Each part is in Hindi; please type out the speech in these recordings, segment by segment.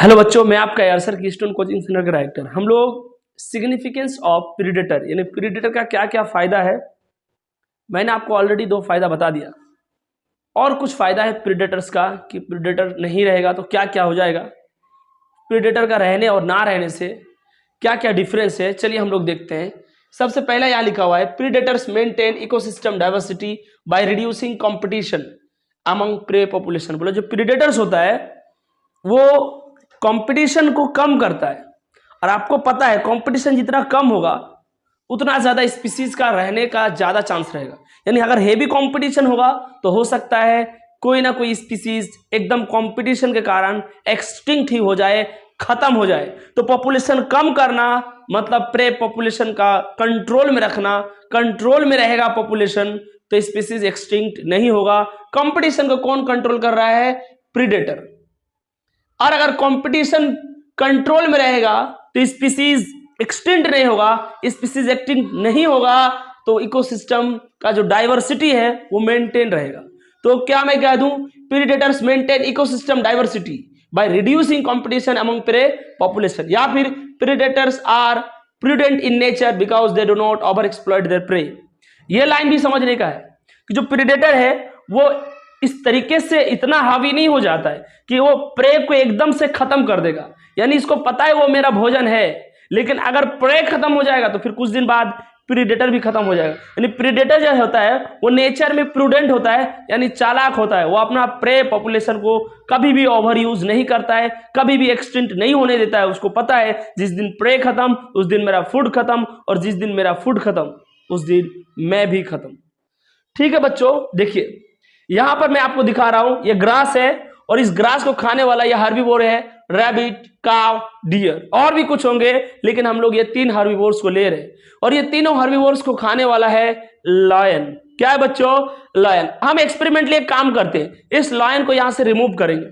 हेलो बच्चों, मैं आपका यार कीस्टोन कोचिंग सेंटर का डायरेक्टर। हम लोग सिग्निफिकेंस ऑफ प्रीडेटर यानी प्रीडेटर का क्या क्या फायदा है, मैंने आपको ऑलरेडी 2 फायदा बता दिया। और कुछ फायदा है प्रीडेटर्स का कि प्रीडेटर नहीं रहेगा तो क्या क्या हो जाएगा, प्रीडेटर का रहने और ना रहने से क्या क्या डिफरेंस है, चलिए हम लोग देखते हैं। सबसे पहला यहाँ लिखा हुआ है, predators maintain ecosystem diversity by reducing competition among prey population. बोलो जो प्रीडेटर्स होता है वो कंपटीशन को कम करता है, और आपको पता है कंपटीशन जितना कम होगा उतना ज्यादा स्पीसीज का रहने का ज्यादा चांस रहेगा। यानी अगर हेवी कंपटीशन होगा तो हो सकता है कोई ना कोई स्पीसीज एकदम कंपटीशन के कारण एक्सटिंक्ट ही हो जाए, खत्म हो जाए। तो पॉपुलेशन कम करना मतलब प्रे पॉपुलेशन का कंट्रोल में रखना, कंट्रोल में रहेगा पॉपुलेशन तो स्पीसीज एक्सटिंक्ट नहीं होगा। कंपटीशन को कौन कंट्रोल कर रहा है? प्रीडेटर। और अगर कंपटीशन कंट्रोल में रहेगा तो स्पीसीज एक्सटिंक्ट नहीं होगा, स्पीसीज एक्सटिंक्ट नहीं होगा तो इकोसिस्टम का जो डाइवर्सिटी है वो मेंटेन रहेगा। तो क्या मैं कह दूं, predators maintain ecosystem diversity by reducing competition among prey population, या फिर predators are prudent in nature because they do not over exploit their prey. ये लाइन भी समझने का है कि जो प्रीडेटर है वो इस तरीके से इतना हावी नहीं हो जाता है कि वो प्रे को एकदम से खत्म कर देगा। यानी इसको पता है वो मेरा भोजन है, लेकिन अगर प्रे खत्म हो जाएगा तो फिर कुछ दिन बाद प्रीडेटर भी खत्म हो जाएगा। यानी प्रीडेटर जो होता है वो नेचर में प्रूडेंट होता है, यानी चालाक होता है। वो अपना प्रे पॉपुलेशन को कभी भी ओवर यूज नहीं करता है, कभी भी एक्सटिंक्ट नहीं होने देता है। उसको पता है जिस दिन प्रे खत्म उस दिन मेरा फूड खत्म, और जिस दिन मेरा फूड खत्म उस दिन मैं भी खत्म। ठीक है बच्चों, देखिए यहां पर मैं आपको दिखा रहा हूं, ये ग्रास है और इस ग्रास को खाने वाला ये हार्बिवोर है, रैबिट, काव, डियर, और भी कुछ होंगे लेकिन हम लोग ये 3 हार्बिवोर्स को ले रहे हैं। और ये तीनों हार्बिवोर्स को खाने वाला है लायन। क्या है बच्चों? लायन। हम एक्सपेरिमेंटली एक काम करते हैं, इस लायन को यहां से रिमूव करेंगे।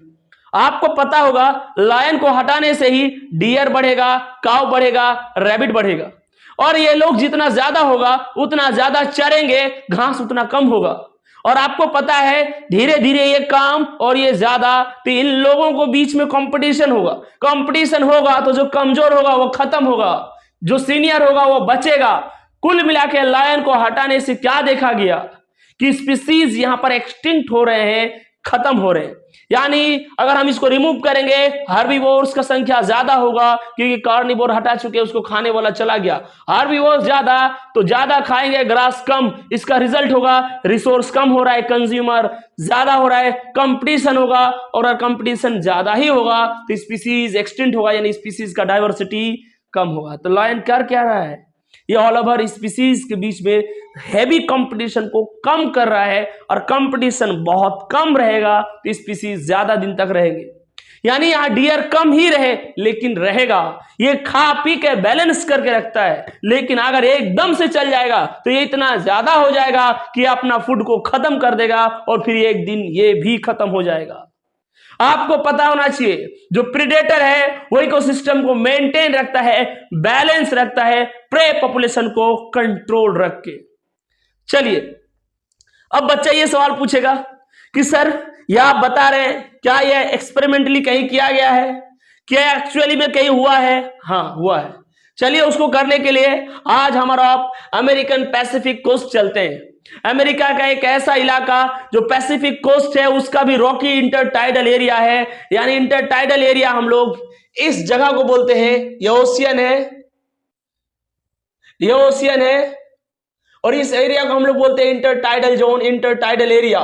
आपको पता होगा लायन को हटाने से ही डियर बढ़ेगा, काव बढ़ेगा, रैबिट बढ़ेगा, और ये लोग जितना ज्यादा होगा उतना ज्यादा चरेंगे, घास उतना कम होगा। और आपको पता है धीरे धीरे ये काम और ये ज्यादा, तो इन लोगों को बीच में कंपटीशन होगा। कंपटीशन होगा तो जो कमजोर होगा वो खत्म होगा, जो सीनियर होगा वो बचेगा। कुल मिला के लायन को हटाने से क्या देखा गया कि स्पीसीज यहां पर एक्सटिंक्ट हो रहे हैं, खत्म हो रहे हैं। यानी अगर हम इसको रिमूव करेंगे हार्बिवोर्स का संख्या ज्यादा होगा, क्योंकि कार्निवोर हटा चुके, उसको खाने वाला चला गया। हार्बिवोर्स ज्यादा तो ज्यादा खाएंगे, ग्रास कम, इसका रिजल्ट होगा रिसोर्स कम हो रहा है, कंज्यूमर ज्यादा हो रहा है, कंपटीशन होगा, और कंपटीशन ज्यादा ही होगा तो स्पीसीज एक्सटिंक्ट होगा, यानी स्पीसीज का डाइवर्सिटी कम होगा। तो लायन कर क्या रहा है? ये ऑल ओवर स्पीसीज के बीच में हैवी कंपटीशन को कम कर रहा है, और कंपटीशन बहुत कम रहेगा तो स्पीसीज ज्यादा दिन तक रहेंगे। यानी यहां डियर कम ही रहे लेकिन रहेगा, ये खा पी के बैलेंस करके रखता है। लेकिन अगर एकदम से चल जाएगा तो ये इतना ज्यादा हो जाएगा कि अपना फूड को खत्म कर देगा, और फिर एक दिन ये भी खत्म हो जाएगा। आपको पता होना चाहिए जो प्रीडेटर है वो इकोसिस्टम को मेंटेन रखता है, बैलेंस रखता है, प्रे पॉपुलेशन को कंट्रोल रख के। चलिए अब बच्चा ये सवाल पूछेगा कि सर यह आप बता रहे हैं क्या यह एक्सपेरिमेंटली कहीं किया गया है, क्या एक्चुअली में कहीं हुआ है? हाँ हुआ है। चलिए उसको करने के लिए आज हमारा अमेरिकन पैसिफिक कोस्ट चलते हैं। अमेरिका का एक ऐसा इलाका जो पैसिफिक कोस्ट है, उसका भी रॉकी इंटरटाइडल एरिया है। यानी इंटरटाइडल एरिया हम लोग इस जगह को बोलते हैं, ये ओशियन है, ये ओशियन है, और इस एरिया को हम लोग बोलते हैं इंटरटाइडल जोन, इंटरटाइडल एरिया।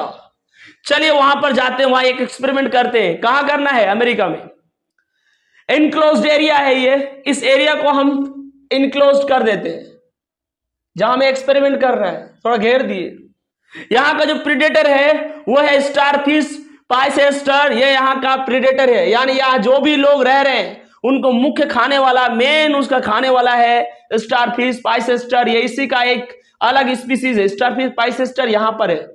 चलिए वहां पर जाते हैं, वहां एक एक्सपेरिमेंट करते हैं। कहां करना है? अमेरिका में। इनक्लोज्ड एरिया है ये, इस एरिया को हम इनक्लोज्ड कर देते हैं जहां हमें एक्सपेरिमेंट कर रहा है, थोड़ा घेर दिए। यहां का जो प्रीडेटर है वो है स्टारफिश, पाइसेस्टर, ये यहां का प्रीडेटर है। यानी यहां जो भी लोग रह रहे हैं उनको मुख्य खाने वाला, मेन उसका खाने वाला है स्टारफिश, पाइसेस्टर। ये इसी का एक अलग स्पीसीज है, स्टारफिश, पाइसेस्टर यहां पर है।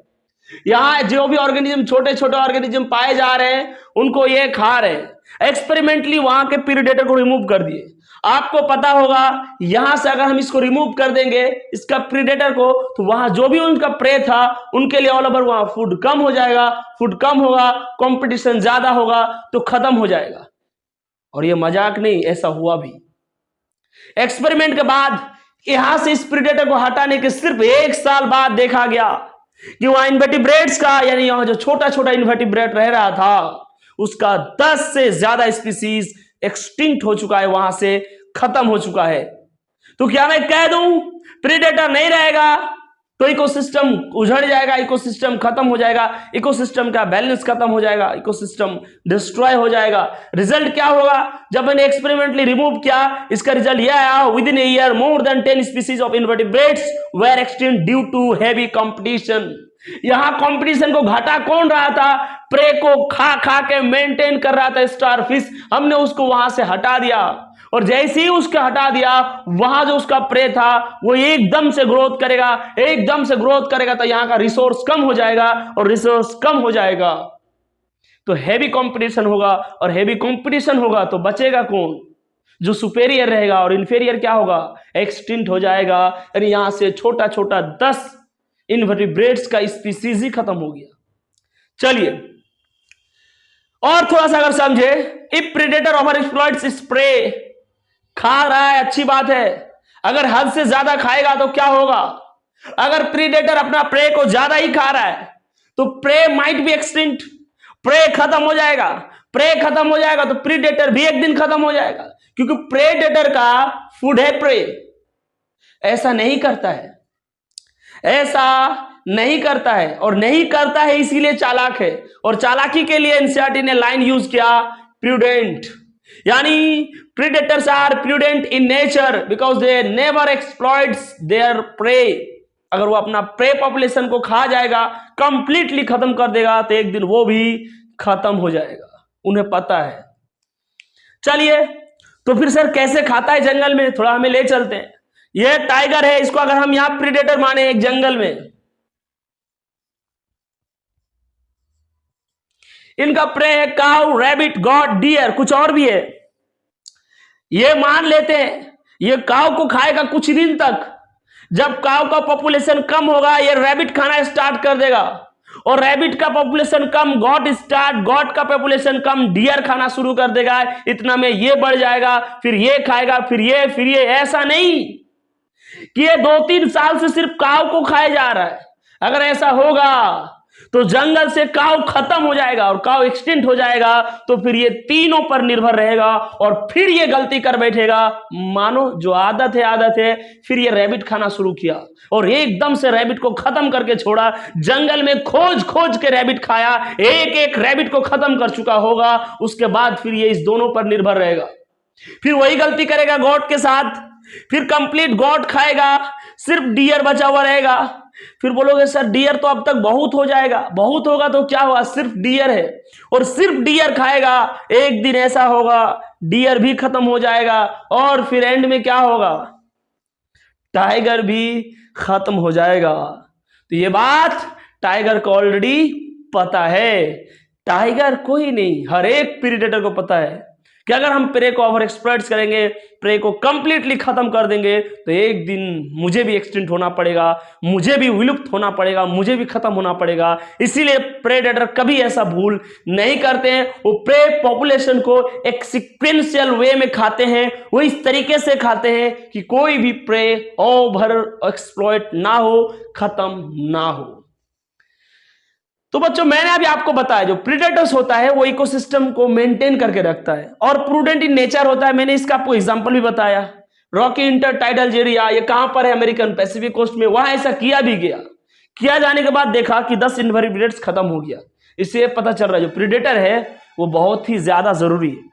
यहां जो भी ऑर्गेनिज्म, छोटे छोटे ऑर्गेनिज्म पाए जा रहे हैं उनको ये खा रहे हैं। एक्सपेरिमेंटली वहां के प्रीडेटर को रिमूव कर दिए। आपको पता होगा यहां से अगर हम इसको रिमूव कर देंगे इसका प्रीडेटर को, तो वहां जो भी उनका प्रे था उनके लिए ऑल ओवर वहां फूड कम हो जाएगा, फूड कम होगा, कंपटीशन ज्यादा होगा तो खत्म हो जाएगा। और ये मजाक नहीं, ऐसा हुआ भी। एक्सपेरिमेंट के बाद यहां से इस प्रीडेटर को हटाने के सिर्फ 1 साल बाद देखा गया कि वहां इन्वर्टिब्रेट्स का, यानी यहां जो छोटा छोटा इन्वर्टिब्रेट रह रहा था, उसका 10 से ज्यादा स्पीसीज एक्सटिंक्ट हो चुका है, वहां से खत्म हो चुका है। तो क्या मैं कह दूं प्रीडेटर नहीं रहेगा तो इकोसिस्टम उजड़ जाएगा, इकोसिस्टम खत्म हो जाएगा, इकोसिस्टम का बैलेंस खत्म हो जाएगा, इकोसिस्टम डिस्ट्रॉय हो जाएगा? रिजल्ट क्या होगा? जब मैंने एक्सपेरिमेंटली रिमूव किया, इसका रिजल्ट यह आया, within a year more than 10 species of invertebrates were extinct due to heavy competition. यहां कंपटीशन को घटा कौन रहा था? प्रे को खा खा के मेंटेन कर रहा था स्टारफिश। हमने उसको वहां से हटा दिया, और जैसे ही उसको हटा दिया, वहां जो उसका प्रे था वो एकदम से ग्रोथ करेगा, एकदम से ग्रोथ करेगा, तो यहां का रिसोर्स कम हो जाएगा, और रिसोर्स कम हो जाएगा तो हैवी कंपटीशन होगा, और हैवी कंपटीशन होगा तो बचेगा कौन? जो सुपेरियर रहेगा, और इंफेरियर क्या होगा? एक्सटिंक्ट हो जाएगा। यानी यहां से छोटा छोटा 10 इन्वर्टिब्रेट्स का स्पीसीज ही खत्म हो गया। चलिए और थोड़ा सा अगर समझे, if predator over exploits spray, खा रहा है अच्छी बात है, अगर हद से ज्यादा खाएगा तो क्या होगा? अगर प्रीडेटर अपना प्रे को ज्यादा ही खा रहा है तो prey might be extinct, prey खत्म हो जाएगा। प्रे खत्म हो जाएगा तो प्रीडेटर भी एक दिन खत्म हो जाएगा, क्योंकि प्रेडेटर का फूड है प्रे। ऐसा नहीं करता है, ऐसा नहीं करता है, और नहीं करता है इसीलिए चालाक है। और चालाकी के लिए एनसीईआरटी ने लाइन यूज किया, प्रूडेंट, यानी predators are prudent in nature because they never exploits their prey। अगर वो अपना प्रे पॉपुलेशन को खा जाएगा, कंप्लीटली खत्म कर देगा, तो एक दिन वो भी खत्म हो जाएगा, उन्हें पता है। चलिए तो फिर सर कैसे खाता है जंगल में, थोड़ा हमें ले चलते हैं। ये टाइगर है, इसको अगर हम यहां प्रीडेटर माने एक जंगल में, इनका प्रे है काऊ, रैबिट, गॉट, डियर, कुछ और भी है। ये मान लेते हैं ये काऊ को खाएगा कुछ दिन तक, जब काऊ का पॉपुलेशन कम होगा ये रैबिट खाना स्टार्ट कर देगा, और रैबिट का पॉपुलेशन कम, गॉट स्टार्ट, गॉट का पॉपुलेशन कम, डियर खाना शुरू कर देगा। इतना में ये बढ़ जाएगा, फिर ये खाएगा, फिर ये। ऐसा नहीं कि ये 2-3 साल से सिर्फ काऊ को खाया जा रहा है। अगर ऐसा होगा तो जंगल से काऊ खत्म हो जाएगा और काऊ एक्सटिंक्ट हो जाएगा, तो फिर ये तीनों पर निर्भर रहेगा, और फिर ये गलती कर बैठेगा। मानो जो आदत है, फिर ये रैबिट खाना शुरू किया और एकदम से रैबिट को खत्म करके छोड़ा। जंगल में खोज खोज के रैबिट खाया, एक एक रैबिट को खत्म कर चुका होगा। उसके बाद फिर ये इस दोनों पर निर्भर रहेगा, फिर वही गलती करेगा गॉट के साथ, फिर कंप्लीट गॉट खाएगा, सिर्फ डियर बचा हुआ रहेगा। फिर बोलोगे सर डियर तो अब तक बहुत हो जाएगा, बहुत होगा तो क्या हुआ, सिर्फ डियर है, और सिर्फ डियर खाएगा। एक दिन ऐसा होगा डियर भी खत्म हो जाएगा, और फिर एंड में क्या होगा, टाइगर भी खत्म हो जाएगा। तो ये बात टाइगर को ऑलरेडी पता है। टाइगर को ही नहीं, हर एक प्रीडेटर को पता है कि अगर हम प्रे को ओवर एक्सप्लॉइट करेंगे, प्रे को कंप्लीटली खत्म कर देंगे, तो एक दिन मुझे भी एक्सटिंक्ट होना पड़ेगा, मुझे भी विलुप्त होना पड़ेगा, मुझे भी खत्म होना पड़ेगा। इसीलिए प्रेडेटर कभी ऐसा भूल नहीं करते हैं, वो प्रे पॉपुलेशन को एक सीक्वेंशियल वे में खाते हैं, वो इस तरीके से खाते हैं कि कोई भी प्रे ओवर एक्सप्लॉइट ना हो, खत्म ना हो। तो बच्चों मैंने अभी आपको बताया जो प्रीडेटर्स होता है वो इकोसिस्टम को मेंटेन करके रखता है और प्रूडेंट इन नेचर होता है। मैंने इसका आपको एग्जांपल भी बताया, रॉकी इंटरटाइडल एरिया, ये कहां पर है, अमेरिकन पैसिफिक कोस्ट में। वहां ऐसा किया भी गया, किया जाने के बाद देखा कि 10 इन्वर्टिब्रेट्स खत्म हो गया। इससे पता चल रहा है जो प्रीडेटर है वो बहुत ही ज्यादा जरूरी है।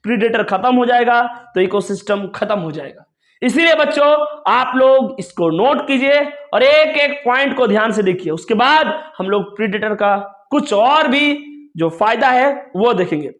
प्रीडेटर खत्म हो जाएगा तो इकोसिस्टम खत्म हो जाएगा। इसीलिए बच्चों आप लोग इसको नोट कीजिए और एक एक पॉइंट को ध्यान से देखिए। उसके बाद हम लोग प्रीडेटर का कुछ और भी जो फायदा है वो देखेंगे।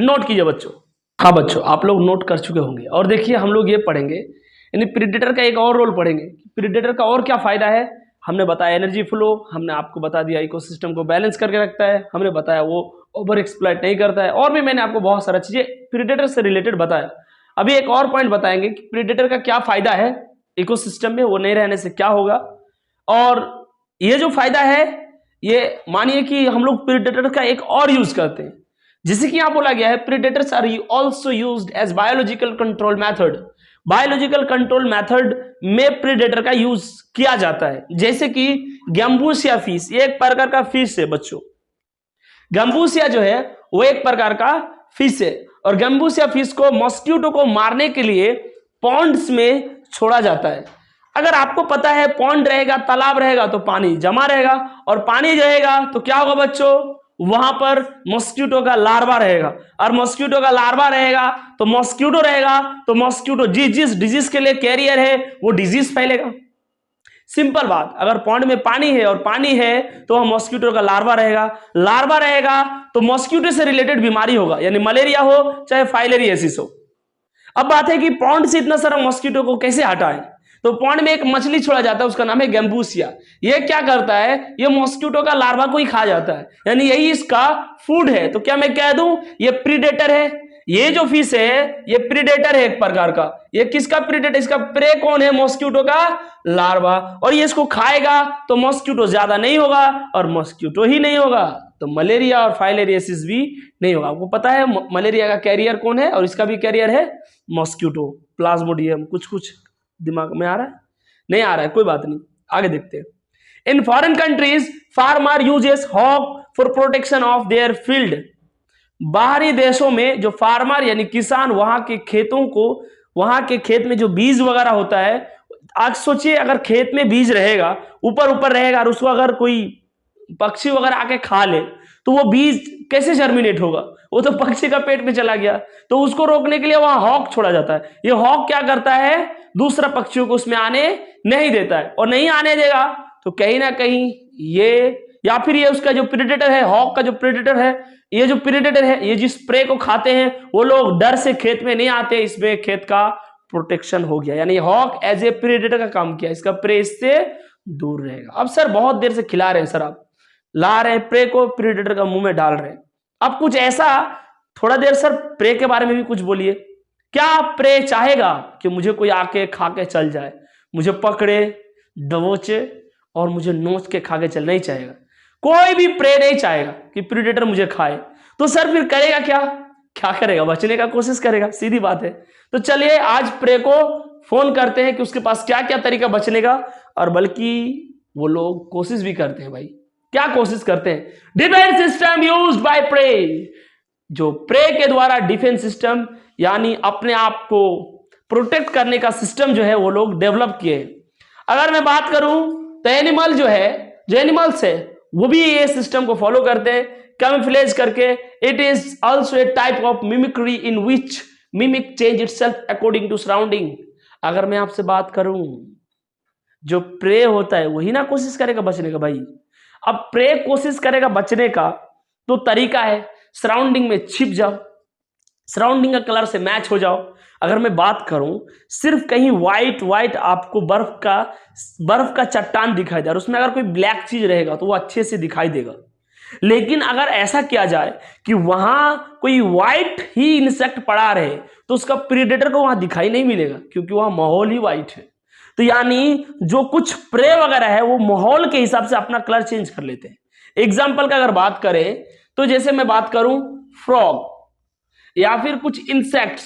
नोट कीजिए बच्चों। हाँ बच्चों आप लोग नोट कर चुके होंगे। और देखिए हम लोग ये पढ़ेंगे, यानी प्रीडेटर का एक और रोल पढ़ेंगे। प्रीडेटर का और क्या फायदा है, हमने बताया एनर्जी फ्लो, हमने आपको बता दिया इकोसिस्टम को बैलेंस करके रखता है, हमने बताया वो ओवर एक्सप्लॉइट नहीं करता है, और भी मैंने आपको बहुत सारा चीजें प्रीडेटर से रिलेटेड बताया। अभी एक और पॉइंट बताएंगे कि प्रीडेटर का क्या फायदा है इकोसिस्टम में, वो नहीं रहने से क्या होगा। और ये जो फायदा है ये मानिए कि हम लोग प्रीडेटर का एक और यूज करते हैं, जैसे कि यहां बोला गया है predators are also used as biological control method, biological control method में प्रीडेटर का यूज किया जाता है। जैसे कि गैम्बूसिया फिश, ये एक प्रकार का फिश है बच्चों, गैम्बूसिया जो है वो एक प्रकार का फिश है, और गैम्बूसिया फिश को मॉस्किटो को मारने के लिए पॉन्ड्स में छोड़ा जाता है। अगर आपको पता है पॉन्ड रहेगा, तालाब रहेगा तो पानी जमा रहेगा, और पानी रहेगा तो क्या होगा बच्चों, वहां पर मॉस्किटो का लार्वा रहेगा, और मॉस्किटो का लार्वा रहेगा तो मॉस्किटो रहेगा, तो मॉस्किटो जिस डिजीज के लिए कैरियर है वो डिजीज फैलेगा। सिंपल बात, अगर पॉन्ड में पानी है और पानी है तो वह मॉस्किटो का लार्वा रहेगा, लार्वा रहेगा तो मॉस्किटो से रिलेटेड बीमारी होगा, यानी मलेरिया हो चाहे फाइलेरियासिस हो। अब बात है कि पॉन्ड से इतना सारा मॉस्किटो को कैसे हटाएं, तो पॉन्ड में एक मछली छोड़ा जाता है, उसका नाम है गैम्बूसिया। ये क्या करता है, ये मॉस्किटो का लार्वा को ही खा जाता है, यानी यही इसका फूड है। तो क्या मैं कह दूं ये प्रीडेटर है, ये जो फिश है ये प्रीडेटर है एक प्रकार का। ये किसका प्रीडेटर, इसका प्रे कौन है, मॉस्किटो का लार्वा, और ये इसको खाएगा तो मॉस्किटो ज्यादा नहीं होगा, और मॉस्किटो ही नहीं होगा तो मलेरिया और फाइलेरियासिस भी नहीं होगा। आपको पता है मलेरिया का कैरियर कौन है, और इसका भी कैरियर है मॉस्किटो, प्लाज्मोडियम। कुछ दिमाग में आ रहा है, नहीं आ रहा है, कोई बात नहीं, आगे देखते हैं। In foreign countries farmer uses hawk for protection of their field. बाहरी देशों में जो फार्मर यानी किसान वहां के खेतों को, वहां के खेत में जो बीज वगैरह होता है, आज सोचिए अगर खेत में बीज रहेगा ऊपर रहेगा और उसको अगर कोई पक्षी वगैरह आके खा ले तो वो बीज कैसे जर्मिनेट होगा, वो तो पक्षी का पेट में चला गया। तो उसको रोकने के लिए वहां हॉक छोड़ा जाता है। ये हॉक क्या करता है, दूसरा पक्षियों को उसमें आने नहीं देता है, और नहीं आने देगा तो कहीं ना कहीं ये, या फिर ये उसका जो प्रेडेटर है, हॉक का जो प्रेडेटर है, ये जो प्रेडेटर है, ये जिस प्रे को खाते हैं वो लोग डर से खेत में नहीं आते, इसमें खेत का प्रोटेक्शन हो गया, यानी हॉक एज ए प्रेडेटर का काम किया, इसका प्रे इससे दूर रहेगा। अब सर बहुत देर से खिला रहे हैं सर, आप ला रहे हैं प्रे को, प्रेडेटर का मुंह में डाल रहे हैं। अब कुछ ऐसा थोड़ा देर सर प्रे के बारे में भी कुछ बोलिए। क्या प्रे चाहेगा कि मुझे कोई आके खा के चल जाए, मुझे पकड़े दबोचे और मुझे नोच के खा के चल, नहीं चाहेगा। कोई भी प्रे नहीं चाहेगा कि प्रेडेटर मुझे खाए। तो सर फिर करेगा क्या, क्या करेगा, बचने का कोशिश करेगा, सीधी बात है। तो चलिए आज प्रे को फोन करते हैं कि उसके पास क्या क्या तरीका बचने का, और बल्कि वो लोग कोशिश भी करते हैं भाई, क्या कोशिश करते हैं, defence system used by prey. जो प्रे के द्वारा डिफेंस सिस्टम यानी अपने आप को प्रोटेक्ट करने का सिस्टम जो है वो लोग डेवलप किए। अगर मैं बात करूं तो एनिमल जो है, जो एनिमल्स है वो भी ये सिस्टम को फॉलो करते हैं, कैमोफ्लेज करके। It is also a type of mimicry in which mimic change itself according to surrounding. अगर मैं आपसे बात करूं, जो प्रे होता है वही ना कोशिश करेगा बचने का भाई। अब प्रे कोशिश करेगा बचने का तो तरीका है सराउंडिंग में छिप जाओ, सराउंडिंग का कलर से मैच हो जाओ। अगर मैं बात करूं सिर्फ कहीं व्हाइट आपको बर्फ का चट्टान दिखाई दे और उसमें अगर कोई ब्लैक चीज रहेगा तो वो अच्छे से दिखाई देगा। लेकिन अगर ऐसा किया जाए कि वहां कोई व्हाइट ही इंसेक्ट पड़ा रहे तो उसका प्रीडेटर को वहां दिखाई नहीं मिलेगा, क्योंकि वहां माहौल ही व्हाइट है। तो यानी जो कुछ प्रे वगैरह है वो माहौल के हिसाब से अपना कलर चेंज कर लेते हैं। एग्जाम्पल का अगर बात करें तो जैसे मैं बात करूं फ्रॉग या फिर कुछ इंसेक्ट्स,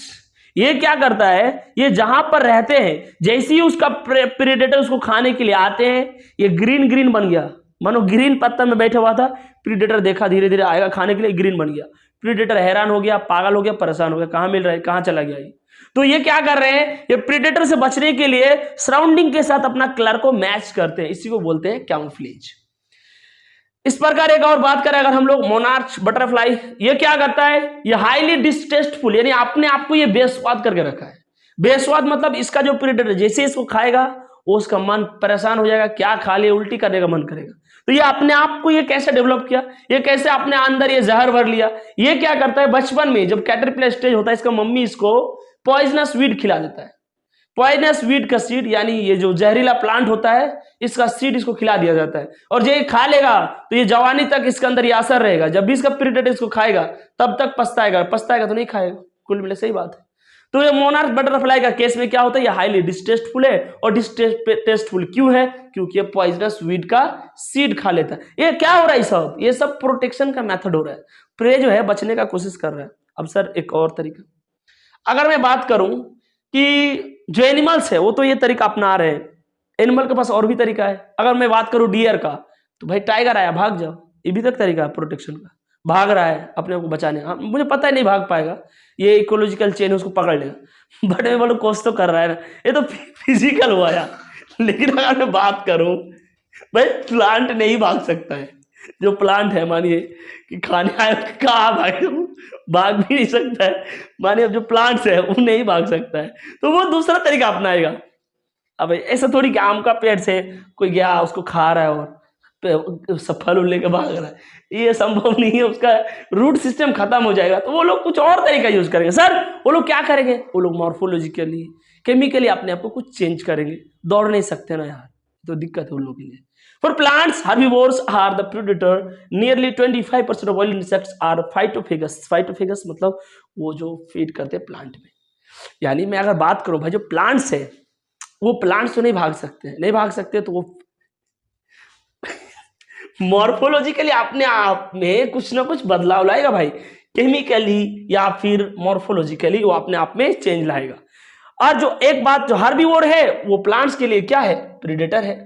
ये क्या करता है, ये जहां पर रहते हैं जैसे ही उसका प्रेडेटर उसको खाने के लिए आते हैं, ये ग्रीन बन गया, मानो ग्रीन पत्ता में बैठा हुआ था, प्रेडेटर देखा धीरे धीरे आएगा खाने के लिए, ग्रीन बन गया। प्रेडेटर हैरान हो गया, पागल हो गया, परेशान हो गया, कहां मिल रहा है, कहां चला गया ये। तो ये क्या कर रहे हैं, ये प्रेडेटर से बचने के लिए सराउंडिंग के साथ अपना कलर को मैच करते हैं, इसी को बोलते हैं कैमोफ्लेज। इस प्रकार एक और बात करें अगर हम लोग मोनार्च बटरफ्लाई, ये क्या करता है, ये हाईली डिस्टेस्टफुल यानी अपने आप को ये बेस्वाद करके रखा है। बेस्वाद मतलब इसका जो प्रेडेटर जैसे इसको खाएगा वो उसका मन परेशान हो जाएगा, क्या खा लिया, उल्टी करने का मन करेगा। तो ये अपने आप को ये कैसे डेवलप किया, ये कैसे अपने अंदर ये जहर भर लिया, ये क्या करता है बचपन में जब कैटरपिलर स्टेज होता है इसका मम्मी इसको पॉइजनस वीड खिला देता है। पॉइजनस वीड का सीड यानी ये जो जहरीला प्लांट होता है इसका सीड इसको खिला दिया जाता है, और जो ये खा लेगा तो ये जवानी तक इसके अंदर ये असर रहेगा। जब भी इसका प्रेडेटर इसको खाएगा तब तक पछताएगा तो नहीं खाएगा। कुल मिले सही बात है। तो ये मोनार्क बटरफ्लाई का केस में क्या होता है, ये हाईली डिस्टेस्टफुल है। और डिस्टेस्टफुल क्यों है, क्योंकि ये पॉइजनस वीड का सीड खा लेता है। ये क्या हो रहा है सब, ये सब प्रोटेक्शन का मेथड हो रहा है। प्रे जो है बचने का कोशिश कर रहा है। अब सर एक और तरीका, अगर मैं बात करूं कि जो एनिमल्स है वो तो ये तरीका अपना रहे हैं, एनिमल के पास और भी तरीका है। अगर मैं बात करूं डियर का, तो भाई टाइगर आया भाग जाओ, ये भी तक तरीका है प्रोटेक्शन का, भाग रहा है अपने को बचाने। हाँ मुझे पता है नहीं भाग पाएगा, ये इकोलॉजिकल चेन उसको पकड़ लेगा, बट मैं बोलूँ कोशिश तो कर रहा है ना, ये तो फिजिकल हुआ यार। लेकिन अगर मैं बात करूं, भाई प्लांट नहीं भाग सकता है। जो प्लांट है मानिए कि खाने आए, कहाँ भागे, भाग भी नहीं सकता है। मानिए अब जो प्लांट्स है वो नहीं भाग सकता है, तो वो दूसरा तरीका अपनाएगा। अब ऐसा थोड़ी कि आम का पेड़ से कोई गया उसको खा रहा है और सब फल लेके भाग रहा है, ये संभव नहीं है, उसका रूट सिस्टम खत्म हो जाएगा। तो वो लोग कुछ और तरीका यूज करेंगे। सर वो लोग क्या करेंगे, वो लोग मॉर्फोलॉजिकली केमिकली अपने आप को कुछ चेंज करेंगे। दौड़ नहीं सकते ना यार, तो दिक्कत है उन लोगों के लिए। For plants, herbivores are the predator. Nearly 25% of all insects are phytophagous. Phytophagous मतलब वो जो फीड करते हैं प्लांट में। यानी मैं अगर बात करूं भाई, जो प्लांट्स है वो प्लांट्स तो नहीं भाग सकते, नहीं भाग सकते तो वो मॉर्फोलॉजिकली अपने आप में कुछ ना कुछ बदलाव लाएगा भाई, केमिकली या फिर मॉर्फोलॉजिकली वो अपने आप में चेंज लाएगा। और जो एक बात, जो हार्बिवोर है वो प्लांट्स के लिए क्या है, प्रेडेटर है।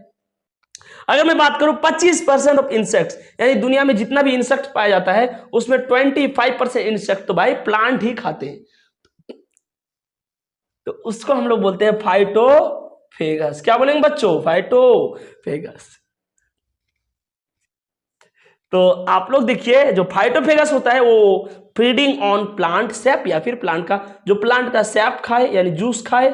अगर मैं बात करूं 25% ऑफ इंसेक्ट्स, यानी दुनिया में जितना भी इंसेक्ट पाया जाता है उसमें 25% इंसेक्ट तो भाई प्लांट ही खाते हैं। तो उसको हम लोग बोलते हैं फाइटोफेगस। क्या बोलेंगे बच्चों, फाइटोफेगस। तो आप लोग देखिए, जो फाइटोफेगस होता है वो फीडिंग ऑन प्लांट सैप, या फिर प्लांट का जो प्लांट का सैप खाए यानी जूस खाए,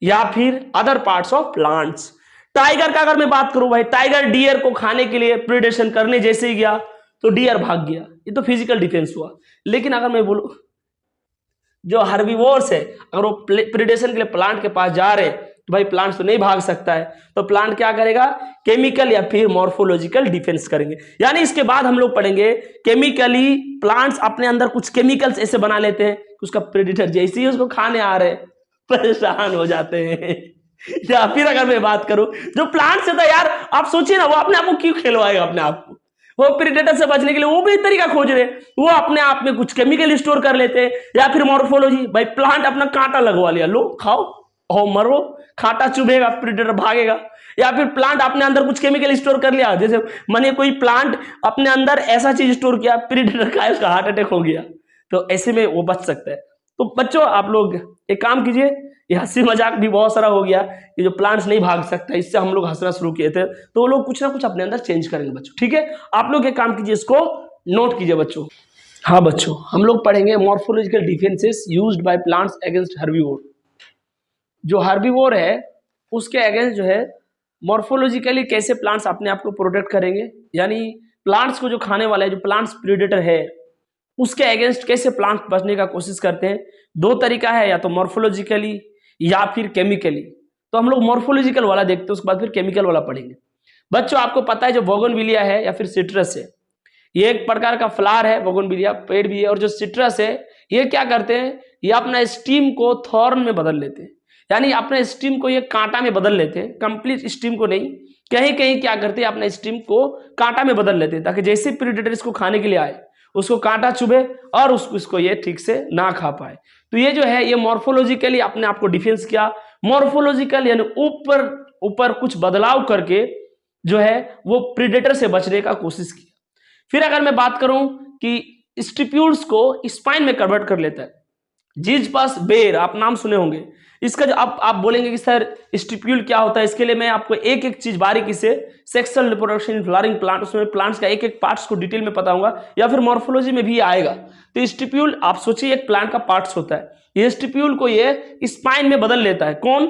या फिर other parts of plants. Tiger का अगर मैं बात करूं भाई, टाइगर डियर को खाने के लिए प्रिडेशन करने जैसे ही गया तो डियर भाग गया, ये तो फिजिकल डिफेंस हुआ। लेकिन अगर मैं बोलूं जो हर्बीवोर्स है, अगर वो प्रिडेशन के लिए प्लांट के पास जा रहे तो भाई प्लांट तो नहीं भाग सकता है, तो प्लांट क्या करेगा, केमिकल या फिर मॉर्फोलॉजिकल डिफेंस करेंगे। यानी इसके बाद हम लोग पढ़ेंगे केमिकली प्लांट्स अपने अंदर कुछ केमिकल्स ऐसे बना लेते हैं कि उसका प्रेडिटर जैसे ही उसको खाने आ रहे परेशान हो जाते हैं। या फिर अगर मैं बात करूं जो प्लांट से था यार, आप सोचिए ना, वो अपने आप को क्यों खिलवाएगा अपने आप को, वो प्रेडेटर से बचने के लिए वो भी तरीका खोज रहे, वो अपने आप में कुछ केमिकल स्टोर कर लेते हैं, या फिर मॉर्फोलॉजी। भाई प्लांट अपना कांटा लगवा लिया, लो खाओ और मरो, कांटा चुभेगा प्रेडेटर भागेगा। या फिर प्लांट अपने अंदर कुछ केमिकल स्टोर कर लिया, जैसे मानिए कोई प्लांट अपने अंदर ऐसा चीज स्टोर किया, प्रेडेटर खाए उसका हार्ट अटैक हो गया, तो ऐसे में वो बच सकता है। तो बच्चों आप लोग एक काम कीजिए, ये हंसी मजाक भी बहुत सारा हो गया, ये जो प्लांट्स नहीं भाग सकता इससे हम लोग हंसना शुरू किए थे, तो वो लोग कुछ ना कुछ अपने अंदर चेंज करेंगे बच्चों, ठीक है। आप लोग एक काम कीजिए, इसको नोट कीजिए बच्चों। हाँ बच्चों, हम लोग पढ़ेंगे morphological defences used by plants against herbivore. जो हर्बीवोर है उसके अगेंस्ट जो है मॉर्फोलॉजिकली कैसे प्लांट्स अपने आप को प्रोटेक्ट करेंगे, यानी प्लांट्स को जो खाने वाला है, जो प्लांट्स प्रेडेटर है उसके अगेंस्ट कैसे प्लांट बचने का कोशिश करते हैं। दो तरीका है, या तो मॉर्फोलॉजिकली या फिर केमिकली। तो हम लोग मॉर्फोलॉजिकल वाला देखते हैं, उसके बाद फिर केमिकल वाला पढ़ेंगे। बच्चों आपको पता है जो बोगनविलिया है या फिर सिट्रस है, ये एक प्रकार का फ्लावर है, बोगनविलिया पेड़ भी है। और जो सिट्रस है ये क्या करते हैं, ये अपना स्टीम को थॉर्न में बदल लेते हैं, यानी अपने स्टीम को ये कांटा में बदल लेते हैं, कंप्लीट स्टीम को नहीं, कहीं कहीं क्या करते हैं अपने स्टीम को कांटा में बदल लेते हैं, ताकि जैसे प्रेडेटर इसको खाने के लिए आए उसको कांटा चुभे और उसको ये ठीक से ना खा पाए। तो ये जो है ये मॉर्फोलॉजिकली अपने आप को डिफेंस किया, मॉर्फोलॉजिकल यानी ऊपर ऊपर कुछ बदलाव करके जो है वो प्रेडेटर से बचने का कोशिश किया। फिर अगर मैं बात करूं कि स्टिप्यूल्स को स्पाइन में कन्वर्ट कर लेता है, जिज़पस बेर आप नाम सुने होंगे इसका। जो आप बोलेंगे कि सर स्टिप्यूल क्या होता है, इसके लिए मैं आपको एक एक चीज बारीकी से sexual reproduction in flowering plant, उसमें प्लांट्स का एक एक पार्ट्स को डिटेल में बताऊंगा, या फिर मॉर्फोलॉजी में भी आएगा। तो स्टिप्यूल आप सोचिए एक प्लांट का पार्ट्स होता है, ये स्टिप्यूल को ये स्पाइन में बदल लेता है, कौन,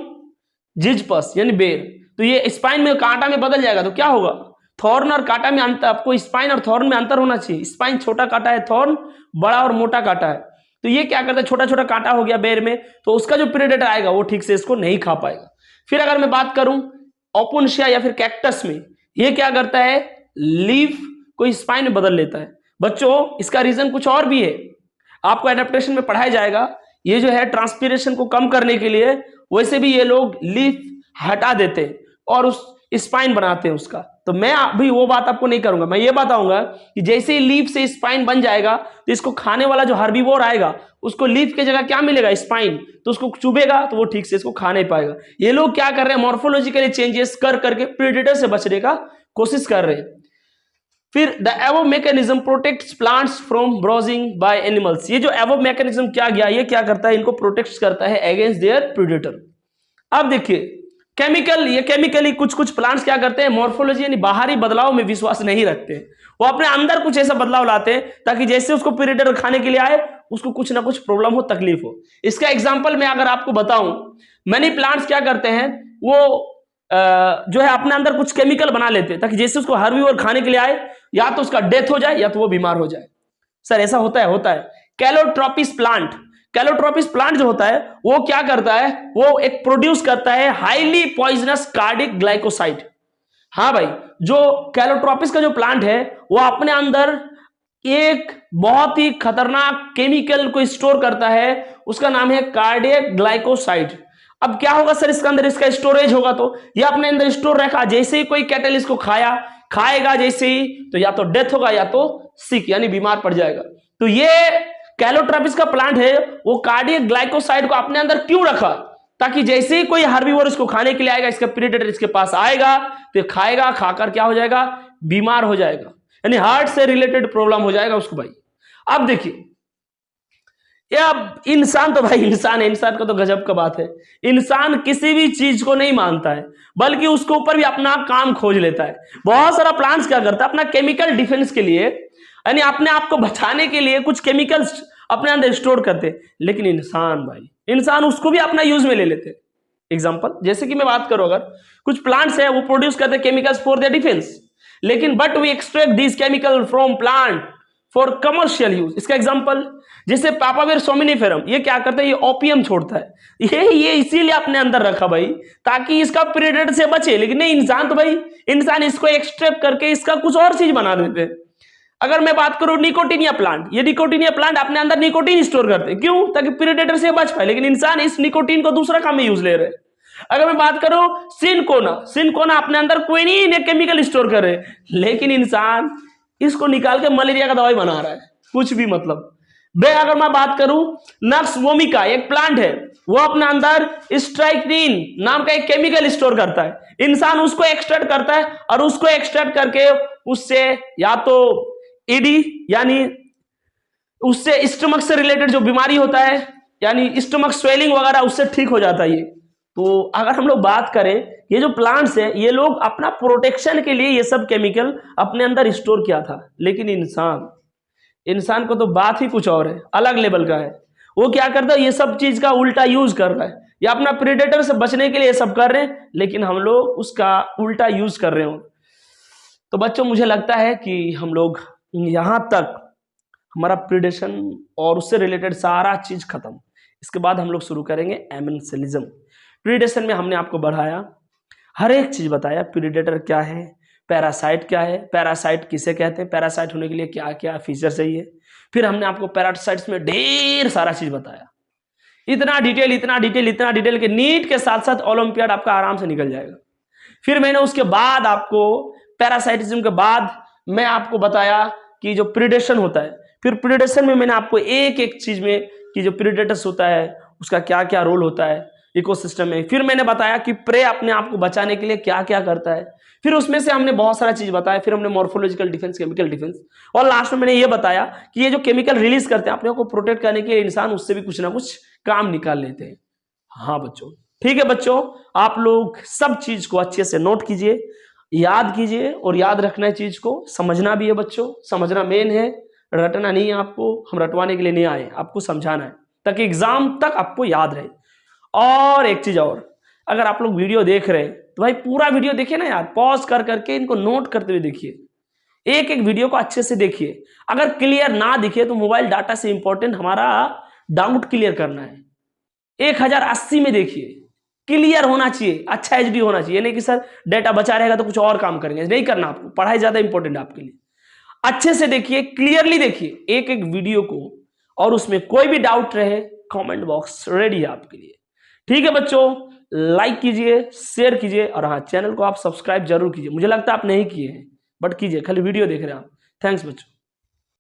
जिज़पस यानी बेर। तो ये स्पाइन में कांटा में बदल जाएगा, तो क्या होगा, थॉर्न और कांटा में अंतर, आपको स्पाइन और थॉर्न में अंतर होना चाहिए। स्पाइन छोटा कांटा है, थॉर्न बड़ा और मोटा कांटा है। तो ये क्या करता है, छोटा छोटा कांटा हो गया बेर में, तो उसका जो प्रेडेटर आएगा वो ठीक से इसको नहीं खा पाएगा। फिर अगर मैं बात करूं ओपुन्शिया या फिर कैक्टस में, ये क्या करता है, लीफ को स्पाइन में बदल लेता है। बच्चों इसका रीजन कुछ और भी है, आपको एडेप्टेशन में पढ़ाया जाएगा ये जो है ट्रांसपीरेशन को कम करने के लिए वैसे भी ये लोग लीफ हटा देते हैं और उस स्पाइन बनाते हैं उसका। तो मैं अभी वो बात आपको नहीं करूंगा, मैं ये बताऊंगा कि जैसे ही लीफ से स्पाइन बन जाएगा तो इसको खाने वाला जो हर्बीवोर आएगा उसको लीफ की जगह क्या मिलेगा, स्पाइन, तो उसको चुभेगा तो वो ठीक से इसको खा नहीं पाएगा। ये लोग क्या कर रहे हैं, मॉर्फोलॉजिकली चेंजेस कर करके प्रेडेटर से बचने का कोशिश कर रहे हैं। फिर द एवो mechanism protects plants from browsing by animals. ये जो एवो मैकेनिज्म क्या गया, ये क्या करता है, इनको प्रोटेक्ट करता है अगेंस्ट देयर प्रेडेटर। अब देखिए केमिकल, ये केमिकली कुछ प्लांट्स क्या करते हैं, मॉर्फोलॉजी यानी बाहरी बदलाव में विश्वास नहीं रखते, वो अपने अंदर कुछ ऐसा बदलाव लाते हैं ताकि जैसे उसको प्रेडेटर खाने के लिए आए उसको कुछ ना कुछ प्रॉब्लम हो, तकलीफ हो। इसका एग्जांपल मैं अगर आपको बताऊं, मैनी प्लांट्स क्या करते हैं, वो जो है अपने अंदर कुछ केमिकल बना लेते हैं ताकि जैसे उसको हर्बीवोर खाने के लिए आए या तो उसका डेथ हो जाए या तो वो बीमार हो जाए। सर ऐसा होता है। कैलोट्रोपिस प्लांट जो होता है वो क्या करता है, वो एक प्रोड्यूस करता है हाईली पॉइजनस कार्डिक ग्लाइकोसाइड। हाँ भाई, जो कैलोट्रोपिस का जो प्लांट है वो अपने अंदर एक बहुत ही खतरनाक केमिकल को स्टोर करता है, उसका नाम है कार्डियक ग्लाइकोसाइड। अब क्या होगा सर, इसके अंदर इसका स्टोरेज होगा तो ये अपने अंदर स्टोर रखा, जैसे ही कोई कैटल इसको खाएगा जैसे ही, तो या तो डेथ होगा या तो सिक यानी बीमार पड़ जाएगा। तो ये कैलोट्रोपिस का प्लांट है, वो कार्डियक ग्लाइकोसाइड को अपने अंदर क्यों रखा, ताकि जैसे ही कोई हर्बीवोर इसको खाने के लिए आएगा, इसका प्रेडेटर इसके पास आएगा तो खाएगा, खाकर क्या हो जाएगा, बीमार हो जाएगा, यानी हार्ट से रिलेटेड प्रॉब्लम हो जाएगा उसको भाई। अब देखिए अब इंसान तो भाई इंसान है, इंसान का तो गजब का बात है, इंसान किसी भी चीज को नहीं मानता है बल्कि उसके ऊपर भी अपना काम खोज लेता है। बहुत सारा प्लांट्स क्या करता है, अपना केमिकल डिफेंस के लिए यानी अपने आप को बचाने के लिए कुछ केमिकल्स अपने अंदर स्टोर करते हैं, लेकिन इंसान भाई, इंसान उसको भी अपना यूज में ले लेते हैं। एग्जांपल जैसे कि मैं बात करूं, अगर कुछ प्लांट्स है वो प्रोड्यूस करते हैं केमिकल्स फॉर देयर डिफेंस, लेकिन but we extract this chemical from plant for commercial use. इसका एग्जांपल जैसे पापावेर सोमिनिफेरम, ये क्या करता है, ये ओपियम छोड़ता है, ये इसीलिए अपने अंदर रखा भाई ताकि इसका प्रेडेटर से बचे, लेकिन नहीं इंसान तो भाई, इंसान इसको एक्सट्रैक्ट करके इसका कुछ और चीज बना देते हैं। अगर मैं बात करूं निकोटिनिया प्लांट, ये निकोटिनिया प्लांट अपने अंदर निकोटीन स्टोर करते हैं, क्यों, ताकि प्रेडेटर से बच पाए, लेकिन इंसान इस निकोटीन को दूसरा काम में यूज ले रहे हैं। अगर मैं बात करूं सिनकोना अपने अंदर क्विनीन एक केमिकल स्टोर कर रहे हैं, लेकिन इंसान इसको निकाल के मलेरिया का दवाई बना रहा है, कुछ भी मतलब। अगर मैं बात करूं नक्स वोमिका, एक प्लांट है, वो अपने अंदर स्ट्राइक्निन नाम का एक केमिकल स्टोर करता है, इंसान उसको एक्सट्रैक्ट करता है और उसको एक्सट्रैक्ट करके उससे या तो ईडी यानी उससे स्टमक से रिलेटेड जो बीमारी होता है यानी स्टमक स्वेलिंग वगैरह उससे ठीक हो जाता है ये। तो अगर हम लोग बात करें, ये जो प्लांट्स है ये लोग अपना प्रोटेक्शन के लिए ये सब केमिकल अपने अंदर स्टोर किया था, लेकिन इंसान को तो बात ही कुछ और है, अलग लेवल का है। वो क्या करता है, ये सब चीज का उल्टा यूज कर रहा है, या अपना प्रेडेटर से बचने के लिए ये सब कर रहे हैं, लेकिन हम लोग उसका उल्टा यूज कर रहे हो। तो बच्चों मुझे लगता है कि हम लोग यहां तक हमारा प्रेडेशन और उससे रिलेटेड सारा चीज खत्म। इसके बाद हम लोग शुरू करेंगे एमेंसिलिज्म। प्रेडेशन में हमने आपको बढ़ाया, हर एक चीज बताया, प्रेडेटर क्या है, पैरासाइट क्या है, पैरासाइट किसे कहते हैं, पैरासाइट होने के लिए क्या क्या फीचर चाहिए, फिर हमने आपको पैरासाइट्स में ढेर सारा चीज बताया। इतना डिटेल के नीट के साथ साथ ओलंपियाड आपका आराम से निकल जाएगा। फिर मैंने उसके बाद आपको पैरासाइटिज्म के बाद मैं आपको बताया कि जो प्रेडेशन होता है, फिर प्रेडेशन में मैंने आपको एक एक चीज में कि जो प्रेडेटर्स होता है उसका क्या क्या रोल होता है इकोसिस्टम में, फिर मैंने बताया कि प्रे अपने आप को बचाने के लिए क्या क्या करता है, फिर उसमें से हमने बहुत सारा चीज बताया, फिर हमने मॉर्फोलॉजिकल डिफेंस, केमिकल डिफेंस, और लास्ट में मैंने ये बताया कि ये जो केमिकल रिलीज करते हैं अपने को प्रोटेक्ट करने के लिए इंसान उससे भी कुछ ना कुछ काम निकाल लेते हैं। हाँ बच्चों, ठीक है बच्चों, आप लोग सब चीज को अच्छे से नोट कीजिए, याद कीजिए, और याद रखना है चीज को, समझना भी है बच्चों, समझना मेन है, रटना नहीं है आपको, हम रटवाने के लिए नहीं आए, आपको समझाना है ताकि एग्जाम तक आपको याद रहे। और एक चीज और, अगर आप लोग वीडियो देख रहे हैं तो भाई पूरा वीडियो देखिए ना यार, पॉज कर करके इनको नोट करते हुए देखिए, एक एक वीडियो को अच्छे से देखिए। अगर क्लियर ना दिखे तो मोबाइल डाटा से इंपॉर्टेंट हमारा डाउट क्लियर करना है, 1080 में देखिए, क्लियर होना चाहिए, अच्छा एचडी होना चाहिए, नहीं कि सर डाटा बचा रहेगा तो कुछ और काम करेंगे, नहीं करना आपको, पढ़ाई ज्यादा इंपॉर्टेंट है आपके लिए। अच्छे से देखिए, क्लियरली देखिए एक एक वीडियो को, और उसमें कोई भी डाउट रहे कमेंट बॉक्स रेडी है आपके लिए। ठीक है बच्चों, लाइक कीजिए, शेयर कीजिए और हाँ, चैनल को आप सब्सक्राइब जरूर कीजिए। मुझे लगता है आप नहीं किए हैं, बट कीजिए, खाली वीडियो देख रहे हैं आप। थैंक्स बच्चों।